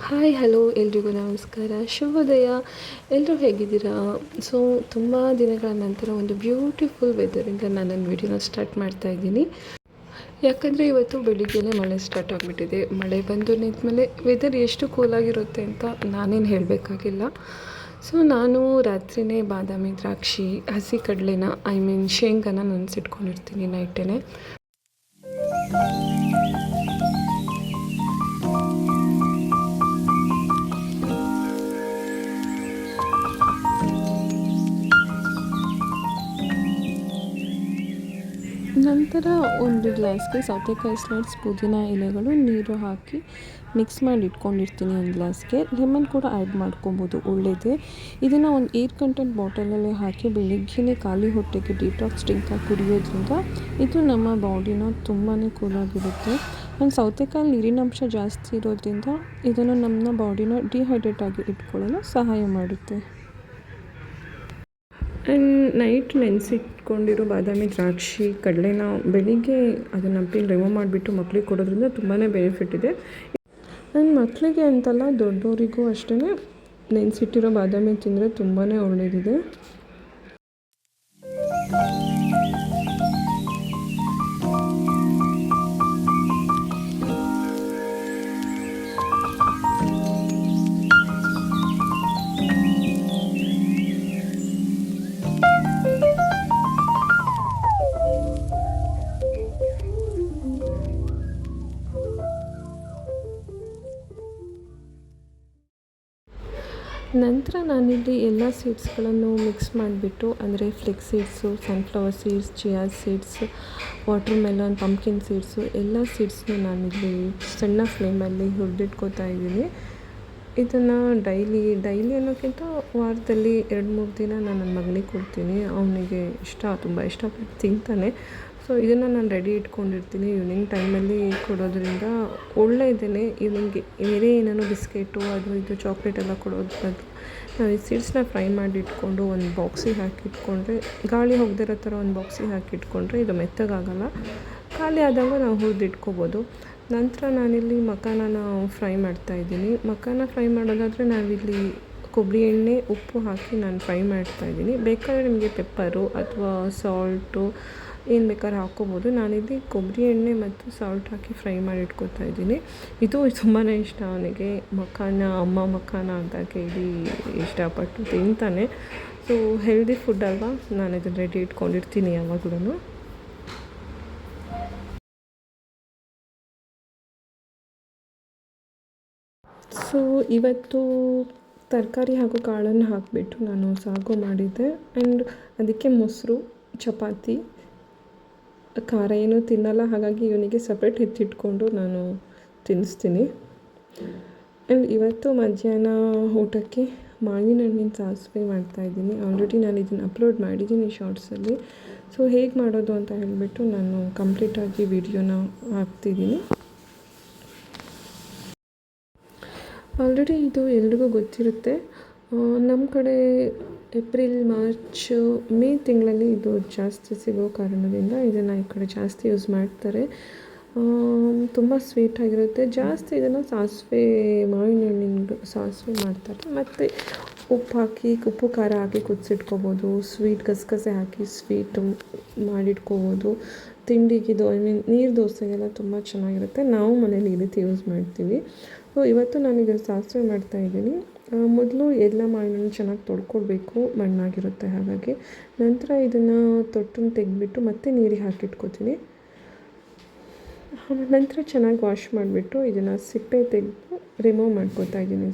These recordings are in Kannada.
ಹಾಯ್ ಹಲೋ ಎಲ್ರಿಗೂ ನಮಸ್ಕಾರ ಶುಭೋದಯ. ಎಲ್ಲರೂ ಹೇಗಿದ್ದೀರಾ? ಸೊ ತುಂಬ ದಿನಗಳ ನಂತರ ಒಂದು ಬ್ಯೂಟಿಫುಲ್ ವೆದರಿಂದ ನಾನು ನನ್ನ ವಿಡಿಯೋನ ಸ್ಟಾರ್ಟ್ ಮಾಡ್ತಾ ಇದ್ದೀನಿ. ಯಾಕಂದರೆ ಇವತ್ತು ಬೆಳಿಗ್ಗೆನೇ ಮಳೆ ಸ್ಟಾರ್ಟ್ ಆಗಿಬಿಟ್ಟಿದೆ. ಮಳೆ ಬಂದು ನಿಂತಮೇಲೆ ವೆದರ್ ಎಷ್ಟು ಕೂಲಾಗಿರುತ್ತೆ ಅಂತ ನಾನೇನು ಹೇಳಬೇಕಾಗಿಲ್ಲ. ಸೊ ನಾನು ರಾತ್ರಿಯೇ ಬಾದಾಮಿ, ದ್ರಾಕ್ಷಿ, ಹಸಿ ಕಡಲೆನ ಶೇಂಗಾನ ನೆನೆಸಿಟ್ಕೊಂಡಿರ್ತೀನಿ ನೈಟೇ. ನಂತರ ಒಂದು ಗ್ಲಾಸ್ಗೆ ಸೌತೆಕಾಯಿ ಸ್ಲೈಡ್ಸ್, ಪುದೀನ ಎಲೆಗಳು, ನೀರು ಹಾಕಿ ಮಿಕ್ಸ್ ಮಾಡಿ ಇಟ್ಕೊಂಡಿರ್ತೀನಿ. ಒಂದು ಗ್ಲಾಸ್ಗೆ ಲೆಮನ್ ಕೂಡ ಆ್ಯಡ್ ಮಾಡ್ಕೊಬೋದು, ಒಳ್ಳೆಯದೇ. ಇದನ್ನು ಒಂದು ಏರ್ ಕಂಟೆಂಟ್ ಬಾಟಲಲ್ಲಿ ಹಾಕಿ ಬೆಳಿಗ್ಗೆನೇ ಖಾಲಿ ಹೊಟ್ಟೆಗೆ ಡಿಟಾಕ್ಸ್ ಡ್ರಿಂಕಾಗಿ ಕುಡಿಯೋದ್ರಿಂದ ಇದು ನಮ್ಮ ಬಾಡಿನ ತುಂಬಾ ಕೂಲಾಗಿರುತ್ತೆ. ಒಂದು ಸೌತೆಕಾಯಿ ನೀರಿನಂಶ ಜಾಸ್ತಿ ಇರೋದ್ರಿಂದ ಇದನ್ನು ನಮ್ಮ ಬಾಡಿನ ಡಿಹೈಡ್ರೇಟ್ ಆಗಿ ಇಟ್ಕೊಳ್ಳಲು ಸಹಾಯ ಮಾಡುತ್ತೆ. ಆ್ಯಂಡ್ ನೈಟ್ ನೆನೆಸಿಟ್ಕೊಂಡಿರೋ ಬಾದಾಮಿ, ದ್ರಾಕ್ಷಿ, ಕಡಲೆನ ಬೆಳಿಗ್ಗೆ ಅದನ್ನು ಪೀಲ್ ರಿಮೂವ್ ಮಾಡಿಬಿಟ್ಟು ಮಕ್ಳಿಗೆ ಕೊಡೋದ್ರಿಂದ ತುಂಬಾ ಬೆನಿಫಿಟ್ ಇದೆ. ಆ್ಯಂಡ್ ಮಕ್ಕಳಿಗೆ ಅಂತಲ್ಲ, ದೊಡ್ಡವರಿಗೂ ಅಷ್ಟೇ ನೆನೆಸಿಟ್ಟಿರೋ ಬಾದಾಮಿ ತಿಂದರೆ ತುಂಬಾ ಒಳ್ಳೆಯದಿದೆ. ನಂತರ ನಾನಿಲ್ಲಿ ಎಲ್ಲ ಸೀಡ್ಸ್ಗಳನ್ನು ಮಿಕ್ಸ್ ಮಾಡಿಬಿಟ್ಟು, ಅಂದರೆ flex seeds, sunflower seeds, chia seeds, water melon, pumpkin seeds ಎಲ್ಲ ಸೀಡ್ಸ್ನು ನಾನಿಲ್ಲಿ ಸಣ್ಣ ಫ್ಲೇಮಲ್ಲಿ ಹುರಿದಿಟ್ಕೋತಾ ಇದ್ದೀನಿ. ಇದನ್ನು ಡೈಲಿ ಅನ್ನೋಕ್ಕಿಂತ ವಾರದಲ್ಲಿ 2-3 ದಿನ ನಾನು ನನ್ನ ಮಗನಿಗೆ ಕೊಡ್ತೀನಿ. ಅವನಿಗೆ ತುಂಬ ಇಷ್ಟಪಟ್ಟು ತಿಂತಾನೆ. ಸೊ ಇದನ್ನು ನಾನು ರೆಡಿ ಇಟ್ಕೊಂಡಿರ್ತೀನಿ. ಈವ್ನಿಂಗ್ ಟೈಮಲ್ಲಿ ಕೊಡೋದ್ರಿಂದ ಒಳ್ಳೆಯದೇ. ಈವ್ನಿಂಗ್ಗೆ ಬೇರೆ ಏನೇನೋ ಬಿಸ್ಕೆಟು ಅದು ಇದು ಚಾಕ್ಲೇಟ್ ಎಲ್ಲ ಕೊಡೋದು ಬದಲು ನಾವು ಈ ಸೀಡ್ಸ್ನ ಫ್ರೈ ಮಾಡಿ ಇಟ್ಕೊಂಡು ಒಂದು ಬಾಕ್ಸಿಗೆ ಹಾಕಿಟ್ಕೊಂಡ್ರೆ, ಗಾಳಿ ಹೋಗದಿರೋ ಥರ ಒಂದು ಬಾಕ್ಸಿಗೆ ಹಾಕಿಟ್ಕೊಂಡ್ರೆ ಇದು ಮೆತ್ತಗಾಗಲ್ಲ. ಖಾಲಿ ಆದಾಗ ನಾವು ಹುರಿದಿಟ್ಕೋಬೋದು. ನಂತರ ನಾನಿಲ್ಲಿ ಮಖಾನನ ಫ್ರೈ ಮಾಡ್ತಾಯಿದ್ದೀನಿ. ಮಖಾನ ಫ್ರೈ ಮಾಡೋದಾದರೆ ನಾವಿಲ್ಲಿ ಕೊಬ್ಬರಿ ಎಣ್ಣೆ, ಉಪ್ಪು ಹಾಕಿ ನಾನು ಫ್ರೈ ಮಾಡ್ತಾಯಿದ್ದೀನಿ. ಬೇಕಾದರೆ ನಿಮಗೆ ಪೆಪ್ಪರು ಅಥವಾ ಸಾಲ್ಟು ಏನು ಬೇಕಾದ್ರೂ ಹಾಕ್ಕೋಬೋದು. ನಾನಿಲ್ಲಿ ಕೊಬ್ಬರಿ ಎಣ್ಣೆ ಮತ್ತು ಸಾಲ್ಟ್ ಹಾಕಿ ಫ್ರೈ ಮಾಡಿ ಇಟ್ಕೊತಾ ಇದ್ದೀನಿ. ಇದು ತುಂಬಾ ಇಷ್ಟ ಅವನಿಗೆ. ಅಮ್ಮ ಮಖಾನ ಅಂತ ಕೇಳಿ ಇಷ್ಟಪಟ್ಟು ತಿಂತಾನೆ. ಸೊ ಹೆಲ್ದಿ ಫುಡ್ ಅಲ್ವಾ, ನಾನು ಇದನ್ನು ರೆಡಿ ಇಟ್ಕೊಂಡಿರ್ತೀನಿ ಯಾವಾಗಲೂ. ಸೊ ಇವತ್ತು ತರಕಾರಿ ಹಾಗೂ ಕಾಳನ್ನು ಹಾಕಿಬಿಟ್ಟು ನಾನು ಸಾಗು ಮಾಡಿದ್ದೆ. ಆ್ಯಂಡ್ ಅದಕ್ಕೆ ಮೊಸರು, ಚಪಾತಿ, ಖಾರ ಏನೂ ತಿನ್ನಲ್ಲ, ಹಾಗಾಗಿ ಇವನಿಗೆ ಸಪ್ರೇಟ್ ಎತ್ತಿಟ್ಕೊಂಡು ನಾನು ತಿನ್ನಿಸ್ತೀನಿ. ಆ್ಯಂಡ್ ಇವತ್ತು ಮಧ್ಯಾಹ್ನ ಊಟಕ್ಕೆ ಮಾವಿನ ಹಣ್ಣಿನ ಸಾಸಿವೆ ಮಾಡ್ತಾಯಿದ್ದೀನಿ. ಆಲ್ರೆಡಿ ನಾನು ಇದನ್ನು ಅಪ್ಲೋಡ್ ಮಾಡಿದ್ದೀನಿ ಶಾರ್ಟ್ಸಲ್ಲಿ. ಸೊ ಹೇಗೆ ಮಾಡೋದು ಅಂತ ಹೇಳಿಬಿಟ್ಟು ನಾನು ಕಂಪ್ಲೀಟಾಗಿ ವಿಡಿಯೋನ ಹಾಕ್ತಿದ್ದೀನಿ. ಆಲ್ರೆಡಿ ಇದು ಎಲ್ರಿಗೂ ಗೊತ್ತಿರುತ್ತೆ. ನಮ್ಮ ಕಡೆ ಏಪ್ರಿಲ್, ಮಾರ್ಚ್, ಮೇ ತಿಂಗಳಲ್ಲಿ ಇದು ಜಾಸ್ತಿ ಸಿಗೋ ಕಾರಣದಿಂದ ಇದನ್ನು ಈ ಕಡೆ ಜಾಸ್ತಿ ಯೂಸ್ ಮಾಡ್ತಾರೆ. ತುಂಬ ಸ್ವೀಟಾಗಿರುತ್ತೆ. ಜಾಸ್ತಿ ಇದನ್ನು ಮಾವಿನ ಹಣ್ಣಿನ ಸಾಸಿವೆ ಮಾಡ್ತಾರೆ. ಮತ್ತು ಉಪ್ಪು ಖಾರ ಹಾಕಿ ಕುದಿಸಿಟ್ಕೋಬೋದು. ಸ್ವೀಟ್ ಗಸಗಸೆ ಹಾಕಿ ಸ್ವೀಟು ಮಾಡಿಟ್ಕೋಬೋದು. ತಿಂಡಿಗಿದು ನೀರು ದೋಸೆಗೆಲ್ಲ ತುಂಬ ಚೆನ್ನಾಗಿರುತ್ತೆ. ನಾವು ಮನೇಲಿ ಈ ರೀತಿ ಯೂಸ್ ಮಾಡ್ತೀವಿ. ಸೊ ಇವತ್ತು ನಾನೀಗ ಸಾಸಿವೆ ಮಾಡ್ತಾಯಿದ್ದೀನಿ. ಮೊದಲು ಎಲ್ಲ ಮಾವಿನ ಹಣ್ಣು ಚೆನ್ನಾಗಿ ತೊಳ್ಕೊಳ್ಬೇಕು, ಮಣ್ಣಾಗಿರುತ್ತೆ ಹಾಗಾಗಿ. ನಂತರ ಇದನ್ನು ತೊಟ್ಟನ್ನು ತೆಗೆದ್ಬಿಟ್ಟು ಮತ್ತೆ ನೀರಿಗೆ ಹಾಕಿಟ್ಕೋತೀನಿ. ನಂತರ ಚೆನ್ನಾಗಿ ವಾಶ್ ಮಾಡಿಬಿಟ್ಟು ಇದನ್ನು ಸಿಪ್ಪೆ ತೆಗೆದು ರಿಮೂವ್ ಮಾಡ್ಕೋತಾ ಇದ್ದೀನಿ.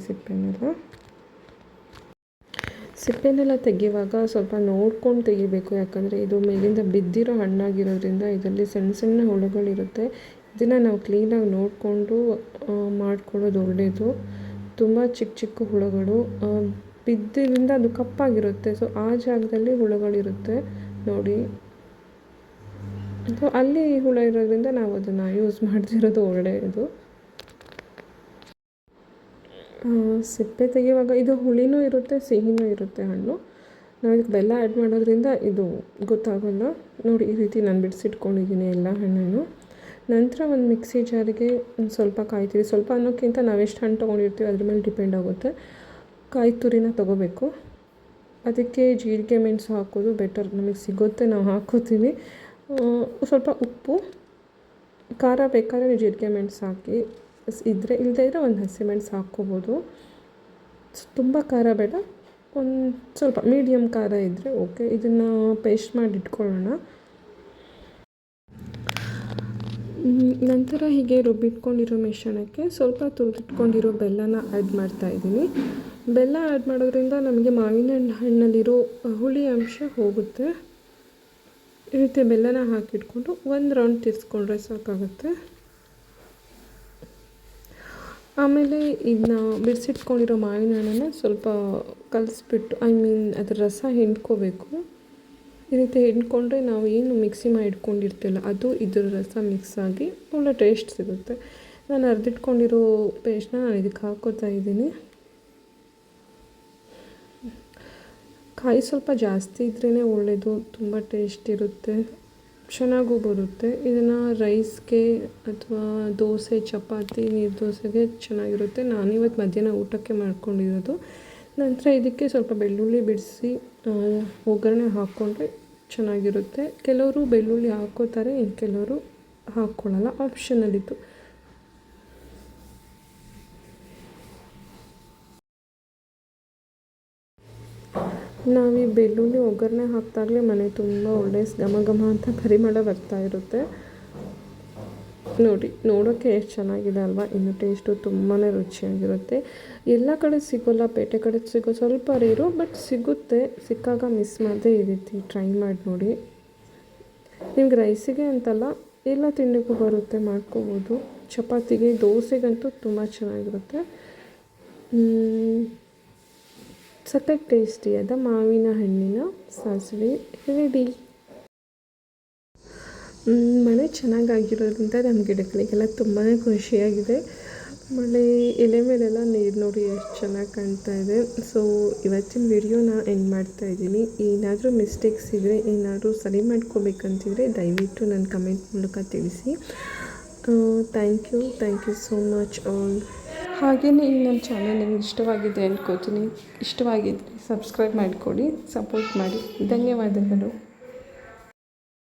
ಸಿಪ್ಪೆನೆಲ್ಲ ತೆಗೆಯುವಾಗ ಸ್ವಲ್ಪ ನೋಡ್ಕೊಂಡು ತೆಗಿಬೇಕು. ಯಾಕಂದರೆ ಇದು ಮೇಲಿಂದ ಬಿದ್ದಿರೋ ಹಣ್ಣಾಗಿರೋದ್ರಿಂದ ಇದರಲ್ಲಿ ಸಣ್ಣ ಸಣ್ಣ ಹುಳುಗಳಿರುತ್ತೆ. ಇದನ್ನು ನಾವು ಕ್ಲೀನಾಗಿ ನೋಡಿಕೊಂಡು ಮಾಡ್ಕೊಳ್ಳೋದು ಒಳ್ಳೆಯದು. ತುಂಬ ಚಿಕ್ಕ ಚಿಕ್ಕ ಹುಳುಗಳು ಬಿದ್ದಿದ್ದರಿಂದ ಅದು ಕಪ್ಪಾಗಿರುತ್ತೆ. ಸೊ ಆ ಜಾಗದಲ್ಲಿ ಹುಳುಗಳಿರುತ್ತೆ ನೋಡಿ. ಸೊ ಅಲ್ಲಿ ಹುಳ ಇರೋದ್ರಿಂದ ನಾವು ಅದನ್ನು ಯೂಸ್ ಮಾಡ್ತಿರೋದು ಒಳ್ಳೆಯದು. ಸಿಪ್ಪೆ ತೆಗೆಯುವಾಗ ಇದು ಹುಳಿನೂ ಇರುತ್ತೆ, ಸಿಹಿನೂ ಇರುತ್ತೆ ಹಣ್ಣು. ನಾವು ಇದಕ್ಕೆ ಬೆಲ್ಲ ಆ್ಯಡ್ ಮಾಡೋದ್ರಿಂದ ಇದು ಗೊತ್ತಾಗೋಲ್ಲ ನೋಡಿ. ಈ ರೀತಿ ನಾನು ಬಿಡಿಸಿಟ್ಕೊಂಡಿದ್ದೀನಿ ಎಲ್ಲ ಹಣ್ಣನ್ನು. ನಂತರ ಒಂದು ಮಿಕ್ಸಿ ಜಾರಿಗೆ ಒಂದು ಸ್ವಲ್ಪ ಕಾಯಿ ತುರಿ, ಸ್ವಲ್ಪ ಅನ್ನೋಕ್ಕಿಂತ ನಾವೆಷ್ಟು ಹಣ್ಣು ತೊಗೊಂಡಿರ್ತೀವಿ ಅದ್ರ ಮೇಲೆ ಡಿಪೆಂಡ್ ಆಗುತ್ತೆ. ಕಾಯಿ ತುರಿನ ತೊಗೋಬೇಕು. ಅದಕ್ಕೆ ಜೀರಿಗೆ ಮೆಣಸು ಹಾಕೋದು ಬೆಟರ್, ನಮಗೆ ಸಿಗುತ್ತೆ, ನಾವು ಹಾಕ್ಕೋತೀವಿ. ಸ್ವಲ್ಪ ಉಪ್ಪು, ಖಾರ ಬೇಕಾದ್ರೆ ನೀವು ಜೀರಿಗೆ ಮೆಣಸು ಹಾಕಿ, ಇಲ್ಲದೇ ಇದ್ದರೆ ಒಂದು ಹಸಿಮೆಣಸು ಹಾಕ್ಕೋಬೋದು. ತುಂಬ ಖಾರ ಬೇಡ, ಒಂದು ಸ್ವಲ್ಪ ಮೀಡಿಯಮ್ ಖಾರ ಇದ್ದರೆ ಓಕೆ. ಇದನ್ನು ಪೇಸ್ಟ್ ಮಾಡಿ ಇಟ್ಕೊಳ್ಳೋಣ. ನಂತರ ಹೀಗೆ ರುಬ್ಬಿಟ್ಕೊಂಡಿರೋ ಮಿಶ್ರಣಕ್ಕೆ ಸ್ವಲ್ಪ ತುರಿದಿಟ್ಕೊಂಡಿರೋ ಬೆಲ್ಲನ ಆ್ಯಡ್ ಮಾಡ್ತಾಯಿದ್ದೀನಿ. ಬೆಲ್ಲ ಆ್ಯಡ್ ಮಾಡೋದ್ರಿಂದ ನಮಗೆ ಮಾವಿನ ಹಣ್ಣಲ್ಲಿರೋ ಹುಳಿ ಅಂಶ ಹೋಗುತ್ತೆ. ಈ ರೀತಿ ಬೆಲ್ಲನ ಹಾಕಿಟ್ಕೊಂಡು ಒಂದು ರೌಂಡ್ ತಿರ್ಸ್ಕೊಂಡ್ರೆ ಸಾಕಾಗುತ್ತೆ. ಆಮೇಲೆ ಇದನ್ನ ಬಿಡಿಸಿಟ್ಕೊಂಡಿರೋ ಮಾವಿನ ಹಣ್ಣನ್ನು ಸ್ವಲ್ಪ ಕಲಿಸ್ಬಿಟ್ಟು ಅದರ ರಸ ಹಿಂಡ್ಕೋಬೇಕು. ಈ ರೀತಿ ಹಿಂಡ್ಕೊಂಡ್ರೆ ನಾವು ಏನು ಮಿಕ್ಸಿ ಮಾಡಿ ಇಟ್ಕೊಂಡಿರ್ತೀವಲ್ಲ ಅದು ಇದ್ರ ರಸ ಮಿಕ್ಸ್ ಆಗಿ ಒಳ್ಳೆ ಟೇಸ್ಟ್ ಸಿಗುತ್ತೆ. ನಾನು ಅರ್ದಿಟ್ಕೊಂಡಿರೋ ಪೇಸ್ಟ್ನ ನಾನು ಇದಕ್ಕೆ ಹಾಕ್ಕೋತಾ ಇದ್ದೀನಿ. ಕಾಯಿ ಸ್ವಲ್ಪ ಜಾಸ್ತಿ ಇದ್ರೇ ಒಳ್ಳೆಯದು, ತುಂಬ ಟೇಸ್ಟ್ ಇರುತ್ತೆ, ಚೆನ್ನಾಗೂ ಬರುತ್ತೆ. ಇದನ್ನು ರೈಸ್ಗೆ ಅಥವಾ ದೋಸೆ, ಚಪಾತಿ, ನೀರು ದೋಸೆಗೆ ಚೆನ್ನಾಗಿರುತ್ತೆ. ನಾನಿವತ್ತು ಮಧ್ಯಾಹ್ನ ಊಟಕ್ಕೆ ಮಾಡ್ಕೊಂಡಿರೋದು. ನಂತರ ಇದಕ್ಕೆ ಸ್ವಲ್ಪ ಬೆಳ್ಳುಳ್ಳಿ ಬಿಡಿಸಿ ಒಗ್ಗರಣೆ ಹಾಕ್ಕೊಂಡ್ರೆ ಚೆನ್ನಾಗಿರುತ್ತೆ. ಕೆಲವರು ಬೆಳ್ಳುಳ್ಳಿ ಹಾಕ್ಕೋತಾರೆ, ಇನ್ನು ಕೆಲವರು ಹಾಕ್ಕೊಳ್ಳಲ್ಲ, ಆಪ್ಷನಲ್ಲಿತ್ತು. ನಾವು ಈ ಬೆಳ್ಳುಳ್ಳಿ ಒಗ್ಗರಣೆ ಹಾಕಿದಾಗಲೇ ಮನೆ ತುಂಬ ಒಳ್ಳೆ ಘಮ ಘಮ ಅಂತ ಪರಿಮಳ ಬರ್ತಾ ಇರುತ್ತೆ. ನೋಡಿ, ನೋಡೋಕ್ಕೆ ಎಷ್ಟು ಚೆನ್ನಾಗಿದೆ ಅಲ್ವಾ. ಇನ್ನು ಟೇಸ್ಟು ತುಂಬಾ ರುಚಿಯಾಗಿರುತ್ತೆ. ಎಲ್ಲ ಕಡೆ ಸಿಗೋಲ್ಲ, ಪೇಟೆ ಕಡೆ ಸಿಗೋ ಸ್ವಲ್ಪ ರೇರು, ಬಟ್ ಸಿಗುತ್ತೆ. ಸಿಕ್ಕಾಗ ಮಿಸ್ ಮಾಡದೆ ಈ ರೀತಿ ಟ್ರೈ ಮಾಡಿ ನೋಡಿ. ನಿಮ್ಗೆ ರೈಸಿಗೆ ಅಂತಲ್ಲ, ಎಲ್ಲ ತಿಂಡಿಗೂ ಬರುತ್ತೆ, ಮಾಡ್ಕೋಬೋದು. ಚಪಾತಿಗೆ, ದೋಸೆಗಂತೂ ತುಂಬ ಚೆನ್ನಾಗಿರುತ್ತೆ. ಸಖತ್ ಟೇಸ್ಟಿಯಾದ ಮಾವಿನ ಹಣ್ಣಿನ ಸಾಸಿವೆ ರೆಡಿ. ಮಳೆ ಚೆನ್ನಾಗಾಗಿರೋದ್ರಿಂದ ನಮ್ಮ ಗಿಡಗಳಿಗೆಲ್ಲ ತುಂಬಾ ಖುಷಿಯಾಗಿದೆ. ಮಳೆ ಎಲೆ ಮೇಲೆಲ್ಲ ನೀರು ನೋಡಿ ಎಷ್ಟು ಚೆನ್ನಾಗಿ ಕಾಣ್ತಾ ಇದೆ. ಸೊ ಇವತ್ತಿನ ವಿಡಿಯೋನ ಎಂಡ್ ಮಾಡ್ತಾ ಇದ್ದೀನಿ. ಏನಾದರೂ ಮಿಸ್ಟೇಕ್ಸ್ ಇದ್ದರೆ, ಏನಾದರೂ ಸರಿ ಮಾಡ್ಕೋಬೇಕಂತಿದ್ರೆ ದಯವಿಟ್ಟು ನನ್ನ ಕಮೆಂಟ್ ಮೂಲಕ ತಿಳಿಸಿ. Thank you so much all. ಹಾಗೆಯೇ ಈ ನನ್ನ ಚಾನಲ್ ನಿಮ್ಗೆ ಇಷ್ಟವಾಗಿದೆ ಅಂದ್ಕೋತೀನಿ. ಇಷ್ಟವಾಗಿದ್ದರೆ ಸಬ್ಸ್ಕ್ರೈಬ್ ಮಾಡಿಕೊಡಿ, ಸಪೋರ್ಟ್ ಮಾಡಿ. ಧನ್ಯವಾದಗಳು.